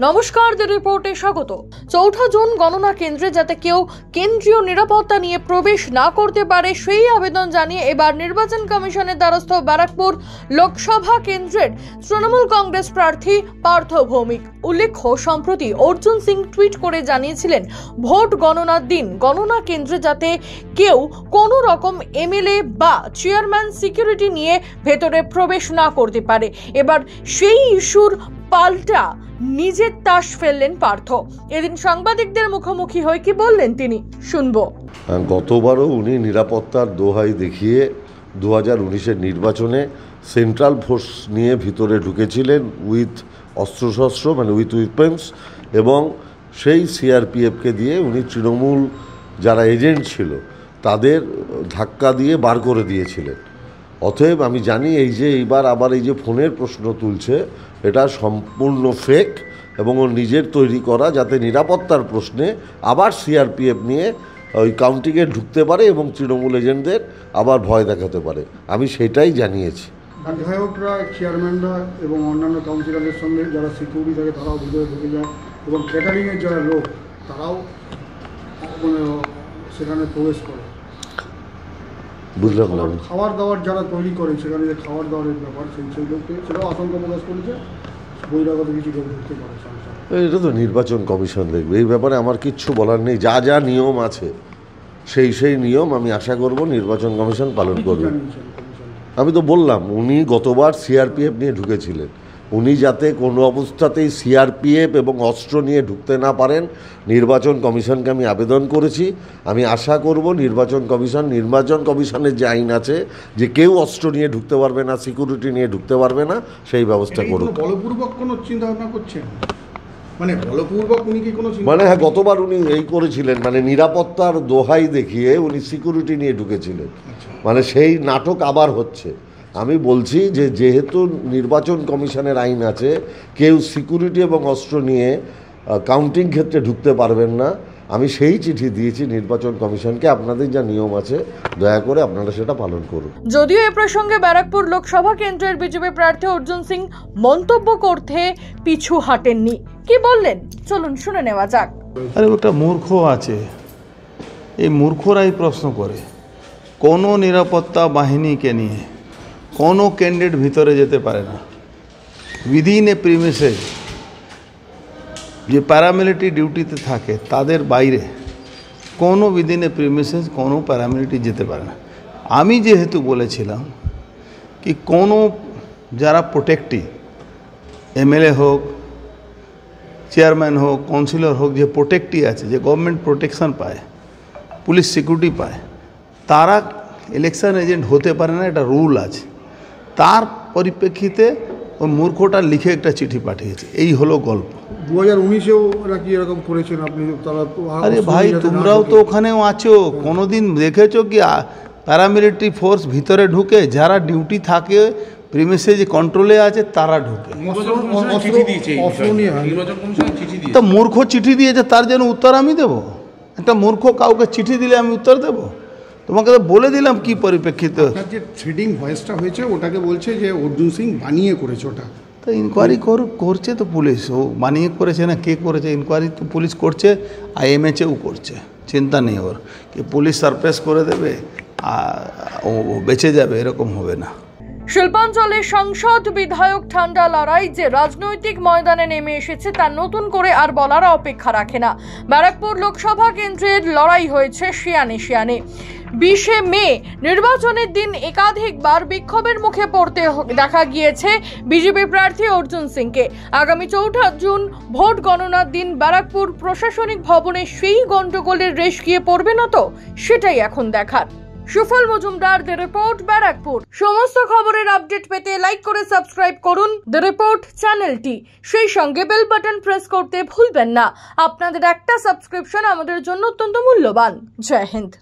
নমস্কার, দ্য রিপোর্টে স্বাগত। ৪ঠা জুন গণনা কেন্দ্রে যাতে কেউ কেন্দ্রীয় নিরাপত্তা নিয়ে প্রবেশ না করতে পারে সেই আবেদন জানিয়ে এবার নির্বাচন কমিশনের দ্বারস্থ ব্যারাকপুর লোকসভা কেন্দ্রের তৃণমূল কংগ্রেস প্রার্থী পার্থ ভৌমিক। উল্লেখ্য, সম্প্রতি অর্জুন সিং টুইট করে জানিয়েছিলেন ভোট গণনার দিন গণনা কেন্দ্রে যাতে কেউ কোনো রকম এমএলএ বা চেয়ারম্যান সিকিউরিটি নিয়ে ভেতরে প্রবেশ না করতে পারে। এবার সেই ইস্যুর পাল্টা নিজের তাস ফেললেন পার্থ। এদিন সাংবাদিকদের মুখোমুখি হয়ে কি বললেন তিনি, শুনবো। গতবারও উনি নিরাপত্তার দোহাই দেখিয়ে 2019-এর নির্বাচনে সেন্ট্রাল ফোর্স নিয়ে ভিতরে ঢুকেছিলেন উইথ অস্ত্রশস্ত্র, মানে উইথ উইপেন্স, এবং সেই সিআরপিএফকে দিয়ে উনি তৃণমূল যারা এজেন্ট ছিল তাদের ধাক্কা দিয়ে বার করে দিয়েছিলেন। অতএব আমি জানি এইবার আবার এই যে ফোনের প্রশ্ন তুলছে এটা সম্পূর্ণ ফেক এবং ওর নিজের তৈরি করা, যাতে নিরাপত্তার প্রশ্নে আবার সিআরপিএফ নিয়ে ওই কাউন্টিংয়ে ঢুকতে পারে এবং তৃণমূল এজেন্টদের আবার ভয় দেখাতে পারে। আমি সেটাই জানিয়েছি। বিধায়করা, চেয়ারম্যানরা এবং অন্যান্য কাউন্সিলরদের সঙ্গে যারা সিকিউরিটি থাকে তারাও ভিতরে ঢুকে যায় এবং ক্যাটারিংয়ের যারা লোক তারাও সেখানে প্রবেশ করে। বুঝলাম না। খাবার দাবার যারা তৈরি করে সেখানে যে খাবার দাবারের ব্যাপার সেই লোককে সেটাও আশঙ্কা প্রকাশ করেছে বহিরাগত কিছু লোক ঢুকতে পারে। এটা তো নির্বাচন কমিশন দেখবে, এই ব্যাপারে আমার কিচ্ছু বলার নেই। যা যা নিয়ম আছে সেই নিয়ম আমি আশা করব নির্বাচন কমিশন পালন করবে। আমি তো বললাম উনি গতবার সিআরপিএফ নিয়ে ঢুকেছিলেন, উনি যাতে কোনো অবস্থাতেই সিআরপিএফ এবং অস্ত্র নিয়ে ঢুকতে না পারেন নির্বাচন কমিশনকে আমি আবেদন করেছি। আমি আশা করব নির্বাচন কমিশনের যে আইন আছে যে কেউ অস্ত্র নিয়ে ঢুকতে পারবে না, সিকিউরিটি নিয়ে ঢুকতে পারবে না, সেই ব্যবস্থা করুক। বলপূর্বক কোনো চিন্তা ভাবনা করছেন? মানে বলপূর্বক উনি কি কোনো হ্যাঁ, গতবার উনি এই করেছিলেন, মানে নিরাপত্তার দোহাই দেখিয়ে উনি সিকিউরিটি নিয়ে ঢুকেছিলেন। মানে সেই নাটক আবার হচ্ছে। আমি বলছি যে যেহেতু নির্বাচন কমিশনের আইন আছে কেউ সিকিউরিটি এবং অস্ত্র নিয়ে কাউন্টিং ক্ষেত্রে ঢুকতে পারবেন না, আমি সেই চিঠি দিয়েছি নির্বাচন কমিশনকে। আপনাদের যা নিয়ম আছে দয়া করে আপনারা সেটা পালন করুন। যদিও এ প্রসঙ্গে ব্যারাকপুর লোকসভা কেন্দ্রের বিজেপি প্রার্থী অর্জুন সিং মন্তব্য করতে পিছু হাঁটেননি। কি বললেন চলুন শুনে নেওয়া যাক। আরে একটা মূর্খ আছে, এই মূর্খরাই প্রশ্ন করে কোনো নিরাপত্তা বাহিনীকে নিয়ে কোনো ক্যান্ডিডেট ভিতরে যেতে পারে না। উইদিন এ প্রিমিসেস যে প্যারামিলিটারি ডিউটিতে থাকে তাদের বাইরে কোনো উইদিন এ প্রিমিসেস কোনো প্যারামিলিটারি যেতে পারে না। আমি যেহেতু বলেছিলাম কি কোনো যারা প্রোটেক্টিভ এমএলএ হোক, চেয়ারম্যান হোক, কাউন্সিলর হোক, যে প্রোটেক্টিভ আছে, যে গভর্নমেন্ট প্রোটেকশন পায়, পুলিশ সিকিউরিটি পায়, তারা ইলেকশন এজেন্ট হতে পারে না, এটা রুল আছে। তার পরিপ্রেক্ষিতে ওই মূর্খটা লিখে একটা চিঠি পাঠিয়েছে। এই হলো গল্প। 2019-এও নাকি এরকম করেছেন আপনি? আরে ভাই, তোমরাও তো ওখানেও আছো, কোনোদিন দেখেছো কি প্যারামিলিটারি ফোর্স ভিতরে ঢুকে? যারা ডিউটি থাকে প্রিমিসে যে কন্ট্রোলে আছে তারা ঢুকে। তো মূর্খ চিঠি দিয়েছে, তার জন্য উত্তর আমি দেবো? একটা মূর্খ কাউকে চিঠি দিলে আমি উত্তর দেবো? তোমাকে তো বলে দিলাম কি পরিপ্রেক্ষিতে। যে থ্রেডিং ভয়েসটা হয়েছে ওটাকে বলছে যে অর্জুন সিং বানিয়ে করেছে। ওটা তো ইনকোয়ারি করছে তো পুলিশ, ও বানিয়ে করেছে না কে করেছে, ইনকোয়ারি তো পুলিশ করছে, আইএমএচেও করছে। চিন্তা নেই ওর, কি পুলিশ সারপ্রাইজ করে দেবে ও বেঁচে যাবে, এরকম হবে না। শিল্পাঞ্চলে সংসদ বিধায়ক ঠান্ডা লড়াই যে রাজনৈতিক ময়দানে নেমে এসেছে তা নতুন করে আর বলার অপেক্ষা রাখে না। ব্যারাকপুর লোকসভা কেন্দ্রের লড়াই হয়েছে শিয়ানে। 20শে মে নির্বাচনের দিন একাধিকবার বিক্ষোভের মুখে পড়তে দেখা গিয়েছে বিজেপি প্রার্থী অর্জুন সিংকে। আগামী 4ঠা জুন ভোট গণনার দিন ব্যারাকপুর প্রশাসনিক ভবনে সেই গন্ডগোলের রেশ গিয়ে পড়বে না তো, সেটাই এখন দেখার। সুফল মজুমদার, দ্য রিপোর্ট, ব্যারাকপুর। সমস্ত খবরের আপডেট পেতে লাইক করে সাবস্ক্রাইব করুন দ্য রিপোর্ট চ্যানেলটি। সেই সঙ্গে বেল বাটন প্রেস করতে ভুলবেন না। আপনাদের একটা সাবস্ক্রিপশন আমাদের জন্য অত্যন্ত মূল্যবান। জয় হিন্দ।